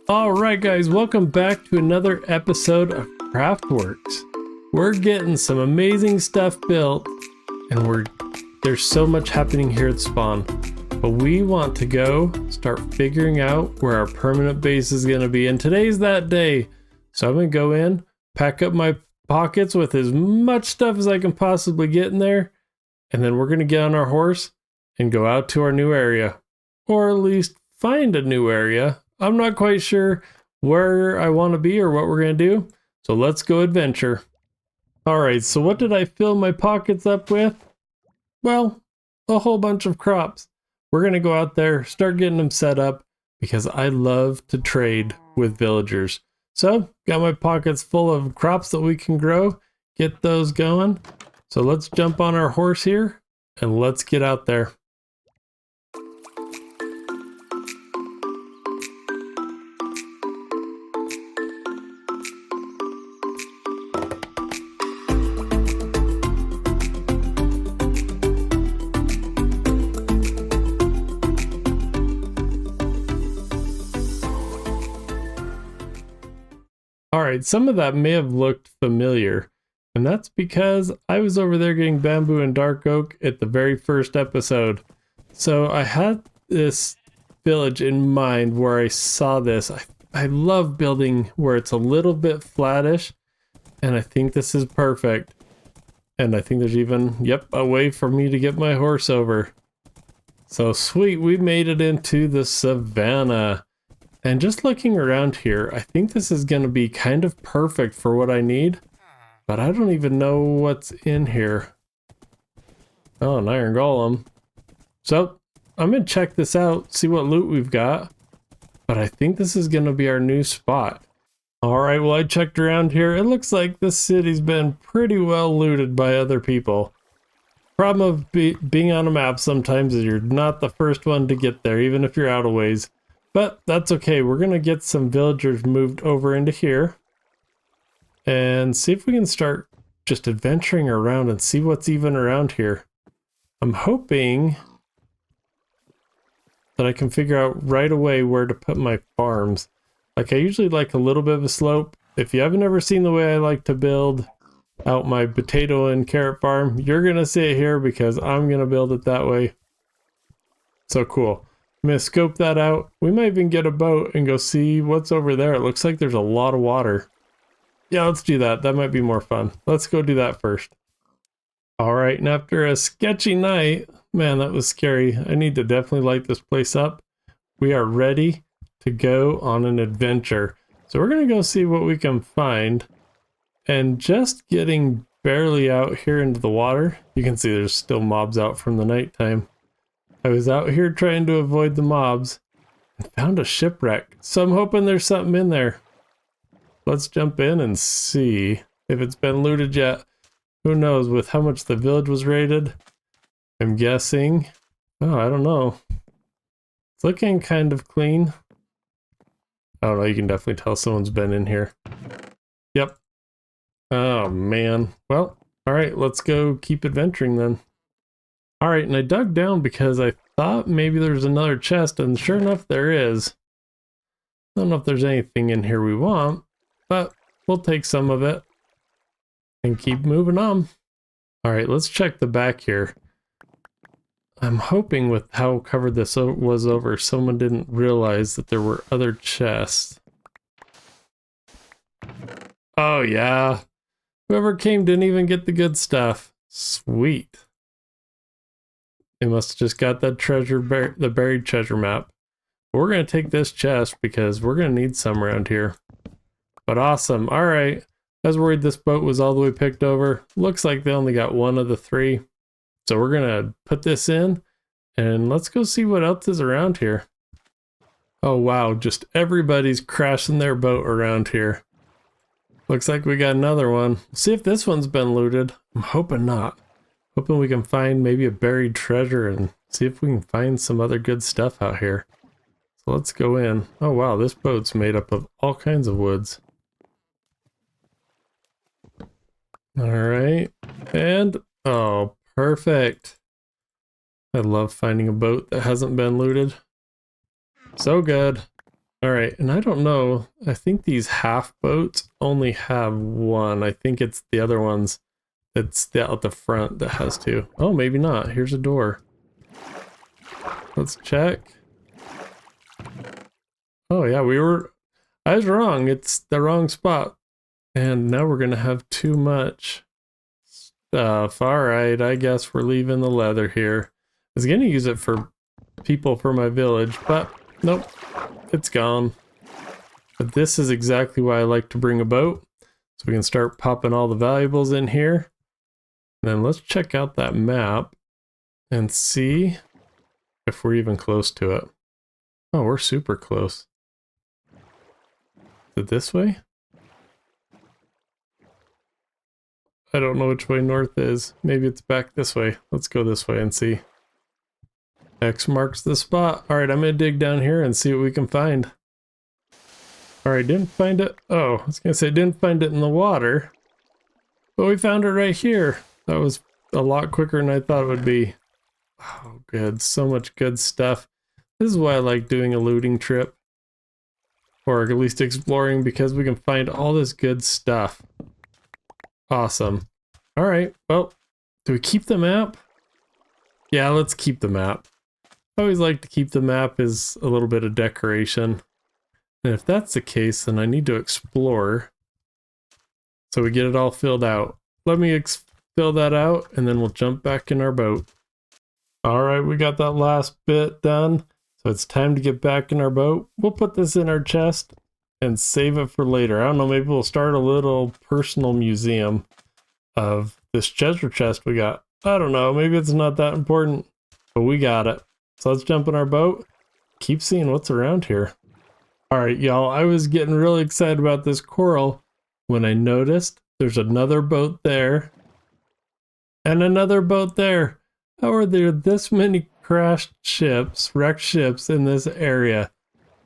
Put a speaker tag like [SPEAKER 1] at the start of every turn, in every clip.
[SPEAKER 1] Alright guys, welcome back to another episode of CraftWorks. We're getting some amazing stuff built, and there's so much happening here at spawn. But we want to go start figuring out where our permanent base is going to be, and today's that day. So I'm going to go in, pack up my pockets with as much stuff as I can possibly get in there, and then we're going to get on our horse and go out to our new area. Or at least find a new area. I'm not quite sure where I want to be or what we're going to do, so let's go adventure. Alright, so what did I fill my pockets up with? Well, a whole bunch of crops. We're going to go out there, start getting them set up, because I love to trade with villagers. So, got my pockets full of crops that we can grow, get those going. So let's jump on our horse here, and let's get out there. Alright, some of that may have looked familiar, and that's because I was over there getting bamboo and dark oak at the very first episode. So I had this village in mind where I saw this. I love building where it's a little bit flattish, and I think this is perfect. And I think there's even, a way for me to get my horse over. So sweet, we made it into the savannah. And just looking around here, I think this is going to be kind of perfect for what I need. But I don't even know what's in here. Oh, an iron golem. So, I'm going to check this out, see what loot we've got. But I think this is going to be our new spot. Alright, well I checked around here. It looks like this city's been pretty well looted by other people. Problem of being on a map sometimes is you're not the first one to get there, even if you're out a ways. But that's okay, we're going to get some villagers moved over into here. And see if we can start just adventuring around and see what's even around here. I'm hoping that I can figure out right away where to put my farms. Like I usually like a little bit of a slope. If you haven't ever seen the way I like to build out my potato and carrot farm, you're going to see it here because I'm going to build it that way. So cool. I'm going to scope that out. We might even get a boat and go see what's over there. It looks like there's a lot of water. Yeah, let's do that. That might be more fun. Let's go do that first. Alright, and after a sketchy night, man, that was scary. I need to definitely light this place up. We are ready to go on an adventure. So we're going to go see what we can find. And just getting barely out here into the water, you can see there's still mobs out from the nighttime. I was out here trying to avoid the mobs and found a shipwreck. So I'm hoping there's something in there. Let's jump in and see if it's been looted yet. Who knows with how much the village was raided? I'm guessing. Oh, I don't know. It's looking kind of clean. I don't know, you can definitely tell someone's been in here. Yep. Oh man. Well, alright, let's go keep adventuring then. Alright, and I dug down because I thought maybe there's another chest, and sure enough there is. I don't know if there's anything in here we want, but we'll take some of it and keep moving on. Alright, let's check the back here. I'm hoping with how covered this was over, someone didn't realize that there were other chests. Oh yeah. Whoever came didn't even get the good stuff. Sweet. They must have just got that treasure, the buried treasure map. But we're going to take this chest because we're going to need some around here. But awesome. Alright. I was worried this boat was all the way picked over. Looks like they only got one of the three. So we're going to put this in and let's go see what else is around here. Oh wow, just everybody's crashing their boat around here. Looks like we got another one. See if this one's been looted. I'm hoping not. Hoping we can find maybe a buried treasure and see if we can find some other good stuff out here. So let's go in. Oh wow, this boat's made up of all kinds of woods. Alright, and oh, perfect. I love finding a boat that hasn't been looted. So good. All right, and I don't know. I think these half boats only have one. I think it's the other ones that's out the front that has two. Oh, maybe not. Here's a door. Let's check. Oh yeah, I was wrong. It's the wrong spot. And now we're gonna have too much stuff. All right, I guess we're leaving the leather here. I was gonna use it for people for my village, but nope, it's gone. But this is exactly why I like to bring a boat. So we can start popping all the valuables in here. And then let's check out that map and see if we're even close to it. Oh, we're super close. Is it this way? I don't know which way north is. Maybe it's back this way. Let's go this way and see. X marks the spot. All right, I'm gonna dig down here and see what we can find. All right, didn't find it. Oh, I was gonna say didn't find it in the water, but we found it right here. That was a lot quicker than I thought it would be. Oh, good. So much good stuff. This is why I like doing a looting trip, or at least exploring, because we can find all this good stuff. Awesome. All right, well, do we keep the map? Yeah, let's keep the map. I always like to keep the map as a little bit of decoration. And if that's the case, then I need to explore so we get it all filled out. Let me fill that out, and then we'll jump back in our boat. All right, we got that last bit done. So it's time to get back in our boat. We'll put this in our chest and save it for later. I don't know, maybe we'll start a little personal museum of this treasure chest we got. I don't know, maybe it's not that important, but we got it. So let's jump in our boat, keep seeing what's around here. All right, y'all, I was getting really excited about this coral when I noticed there's another boat there and another boat there. How are there this many crashed ships, wrecked ships in this area?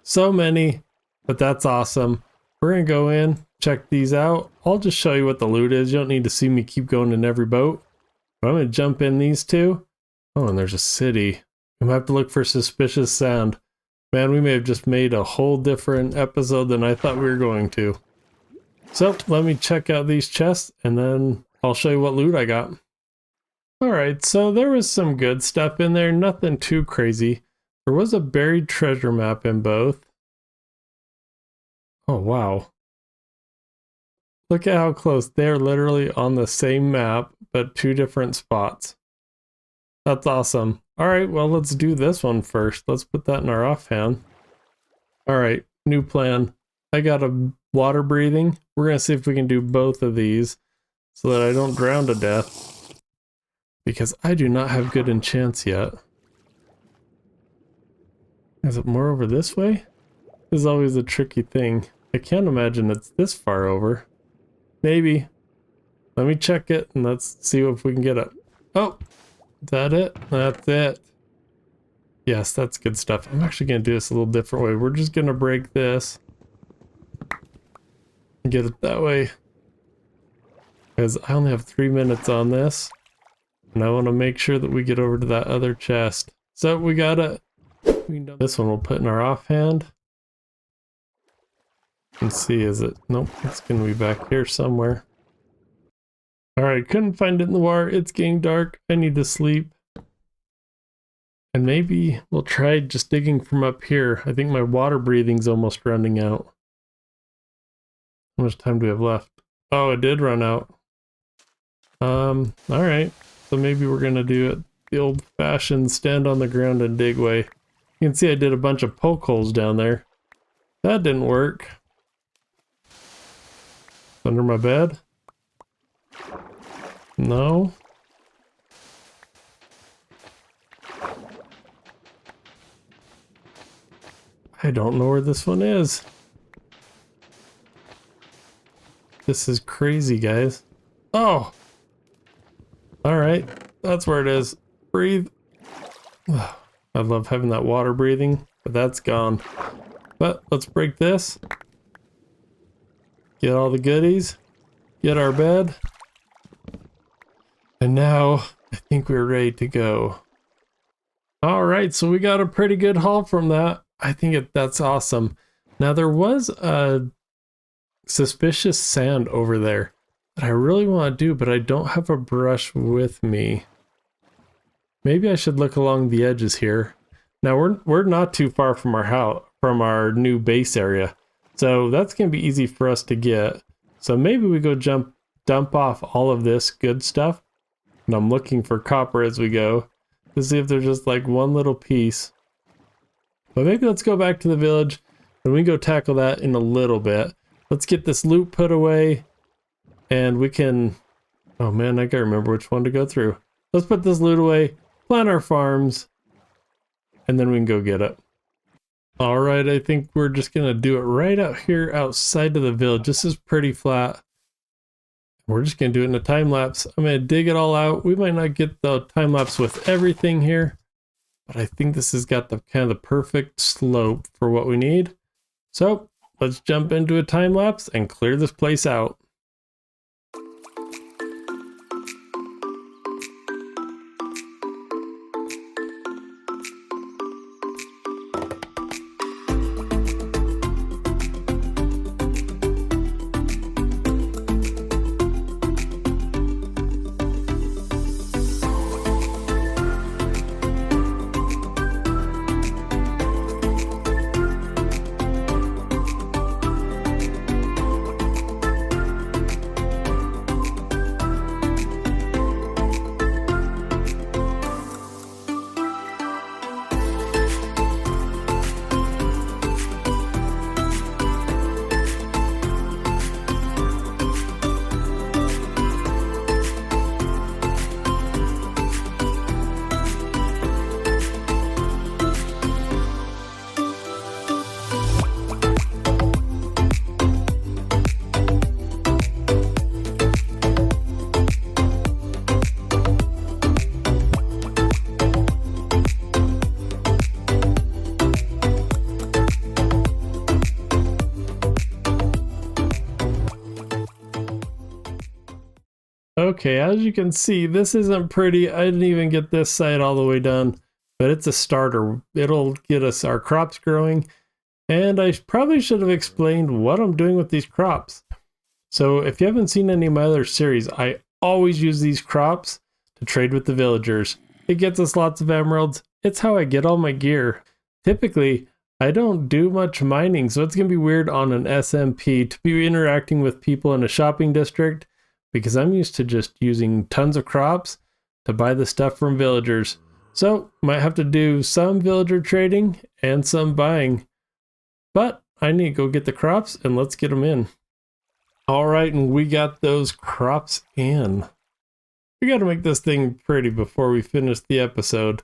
[SPEAKER 1] So many, but that's awesome. We're gonna go in, check these out. I'll just show you what the loot is. You don't need to see me keep going in every boat. But I'm gonna jump in these two. Oh, and there's a city. We might have to look for suspicious sound. Man, we may have just made a whole different episode than I thought we were going to. So let me check out these chests and then I'll show you what loot I got. Alright, so there was some good stuff in there, nothing too crazy. There was a buried treasure map in both. Oh wow. Look at how close. They're literally on the same map, but two different spots. That's awesome. Alright, well let's do this one first. Let's put that in our offhand. Alright, new plan. I got a water breathing. We're gonna see if we can do both of these so that I don't drown to death. Because I do not have good enchants yet. Is it more over this way? This is always a tricky thing. I can't imagine it's this far over. Maybe. Let me check it and let's see if we can get it. Oh! Is that it? That's it. Yes, that's good stuff. I'm actually going to do this a little different way. We're just going to break this. And get it that way. Because I only have 3 minutes on this. And I want to make sure that we get over to that other chest. So we got it. This one we'll put in our offhand. And see, is it? Nope, it's going to be back here somewhere. Alright, couldn't find it in the water. It's getting dark. I need to sleep. And maybe we'll try just digging from up here. I think my water breathing's almost running out. How much time do we have left? Oh, it did run out. Alright. So maybe we're gonna do it the old-fashioned stand on the ground and dig way. You can see I did a bunch of poke holes down there. That didn't work. Under my bed? No. I don't know where this one is. This is crazy, guys. Oh! Alright, that's where it is. Breathe. I love having that water breathing, but that's gone. But let's break this. Get all the goodies. Get our bed. And now I think we're ready to go. Alright, so we got a pretty good haul from that. I think that's awesome. Now there was a suspicious sand over there that I really want to do, but I don't have a brush with me. Maybe I should look along the edges here. Now we're not too far from our house, from our new base area, so that's gonna be easy for us to get. So maybe we go dump off all of this good stuff, and I'm looking for copper as we go to see if there's just like one little piece. But maybe let's go back to the village and we go tackle that in a little bit. Let's get this loot put away, and we can, oh man, I gotta remember which one to go through. Let's put this loot away, plant our farms, and then we can go get it. All right, I think we're just gonna do it right out here outside of the village. This is pretty flat. We're just gonna do it in a time lapse. I'm gonna dig it all out. We might not get the time lapse with everything here, but I think this has got the kind of the perfect slope for what we need. So let's jump into a time lapse and clear this place out. Okay, as you can see, this isn't pretty. I didn't even get this side all the way done, but it's a starter. It'll get us our crops growing, and I probably should have explained what I'm doing with these crops. So if you haven't seen any of my other series, I always use these crops to trade with the villagers. It gets us lots of emeralds. It's how I get all my gear. Typically, I don't do much mining, so it's going to be weird on an SMP to be interacting with people in a shopping district, because I'm used to just using tons of crops to buy the stuff from villagers. So might have to do some villager trading and some buying, but I need to go get the crops and let's get them in. All right, and we got those crops in. We got to make this thing pretty before we finish the episode,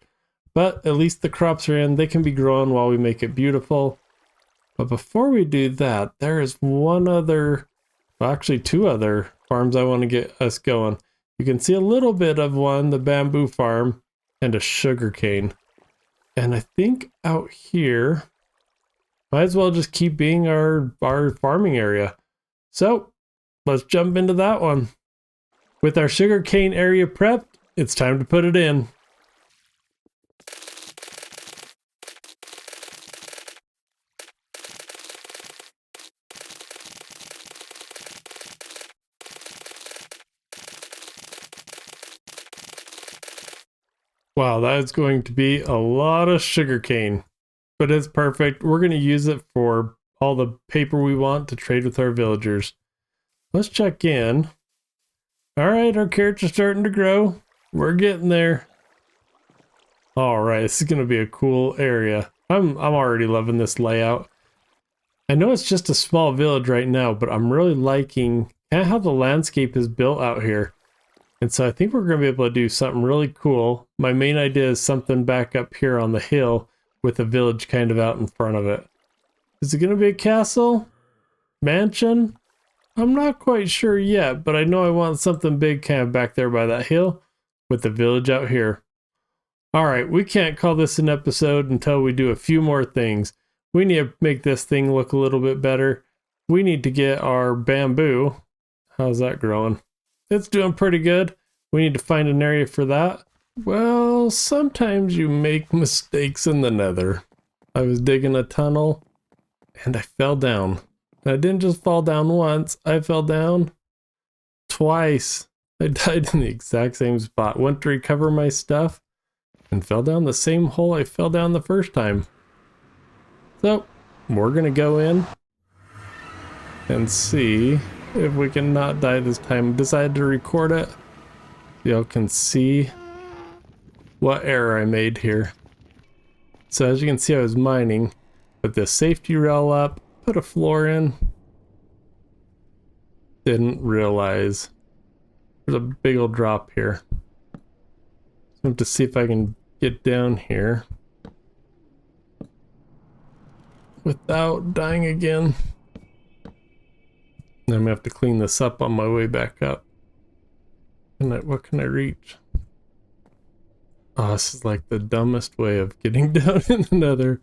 [SPEAKER 1] but at least the crops are in. They can be grown while we make it beautiful. But before we do that, there is one other, well, actually two other farms I want to get us going. You can see a little bit of one, the bamboo farm, and a sugar cane. And I think out here might as well just keep being our farming area. So let's jump into that one. With our sugar cane area prepped, it's time to put it in. Wow, that is going to be a lot of sugarcane, but it's perfect. We're going to use it for all the paper we want to trade with our villagers. Let's check in. All right, our carrots are starting to grow. We're getting there. All right, this is going to be a cool area. I'm already loving this layout. I know it's just a small village right now, but I'm really liking kind of how the landscape is built out here. And so I think we're going to be able to do something really cool. My main idea is something back up here on the hill with a village kind of out in front of it. Is it going to be a castle? Mansion? I'm not quite sure yet, but I know I want something big kind of back there by that hill with the village out here. All right, we can't call this an episode until we do a few more things. We need to make this thing look a little bit better. We need to get our bamboo. How's that growing? It's doing pretty good. We need to find an area for that. Well, sometimes you make mistakes in the nether. I was digging a tunnel and I fell down. And I didn't just fall down once, I fell down twice. I died in the exact same spot. Went to recover my stuff and fell down the same hole I fell down the first time. So, we're gonna go in and see if we can not die this time. Decided to record it. Y'all can see what error I made here. So as you can see, I was mining, put the safety rail up, put a floor in. Didn't realize there's a big old drop here. So I have to see if I can get down here without dying again. I'm gonna have to clean this up on my way back up. What can I reach? Oh, this is like the dumbest way of getting down in the nether.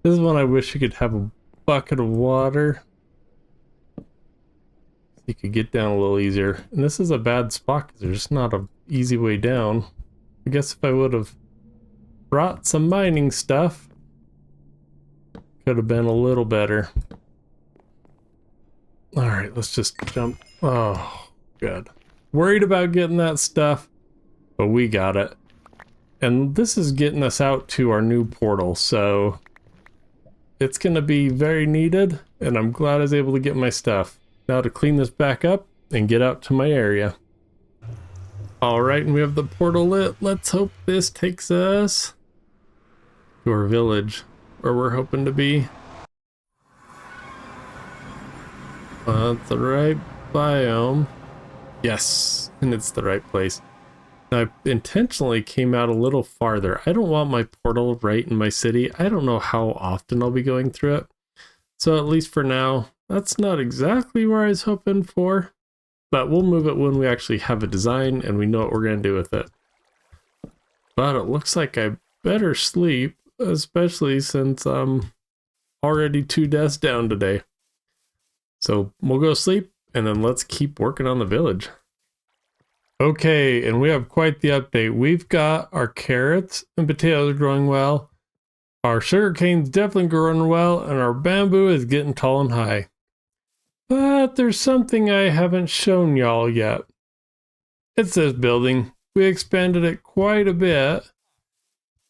[SPEAKER 1] This is one I wish you could have a bucket of water. So you could get down a little easier. And this is a bad spot because there's just not an easy way down. I guess if I would have brought some mining stuff, could have been a little better. Alright, let's just jump. Oh, good. Worried about getting that stuff, but we got it. And this is getting us out to our new portal, so it's going to be very needed, and I'm glad I was able to get my stuff. Now to clean this back up and get out to my area. Alright, and we have the portal lit. Let's hope this takes us to our village, where we're hoping to be. That's the right biome. Yes, and it's the right place. Now, I intentionally came out a little farther. I don't want my portal right in my city. I don't know how often I'll be going through it. So at least for now, that's not exactly where I was hoping for. But we'll move it when we actually have a design and we know what we're going to do with it. But it looks like I better sleep, especially since I'm already 2 deaths down today. So we'll go sleep and then let's keep working on the village. Okay, and we have quite the update. We've got our carrots and potatoes growing well. Our sugarcane's definitely growing well, and our bamboo is getting tall and high. But there's something I haven't shown y'all yet. It's this building. We expanded it quite a bit,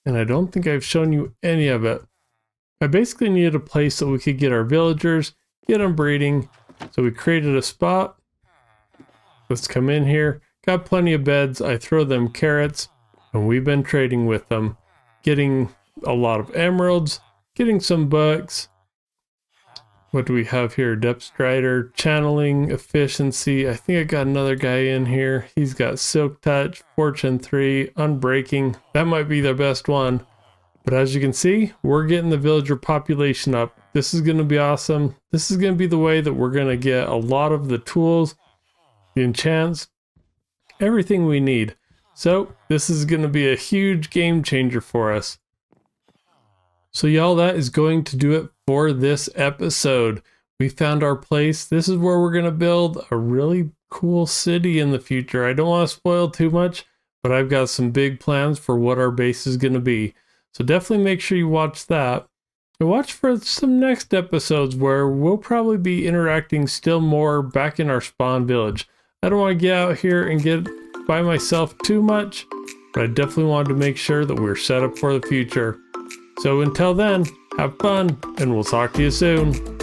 [SPEAKER 1] and I don't think I've shown you any of it. I basically needed a place so we could get our villagers, get them breeding, so we created a spot. Let's come in here. Got plenty of beds. I throw them carrots, and we've been trading with them, getting a lot of emeralds, getting some books. What do we have here? Depth Strider, channeling, efficiency. I think I got another guy in here. He's got Silk Touch, Fortune 3, Unbreaking. That might be the best one. But as you can see, we're getting the villager population up. This is going to be awesome. This is going to be the way that we're going to get a lot of the tools, the enchants, everything we need. So this is going to be a huge game changer for us. So y'all, that is going to do it for this episode. We found our place. This is where we're going to build a really cool city in the future. I don't want to spoil too much, but I've got some big plans for what our base is going to be. So definitely make sure you watch that. And watch for some next episodes where we'll probably be interacting still more back in our spawn village. I don't want to get out here and get by myself too much, but I definitely wanted to make sure that we're set up for the future. So until then, have fun, and we'll talk to you soon.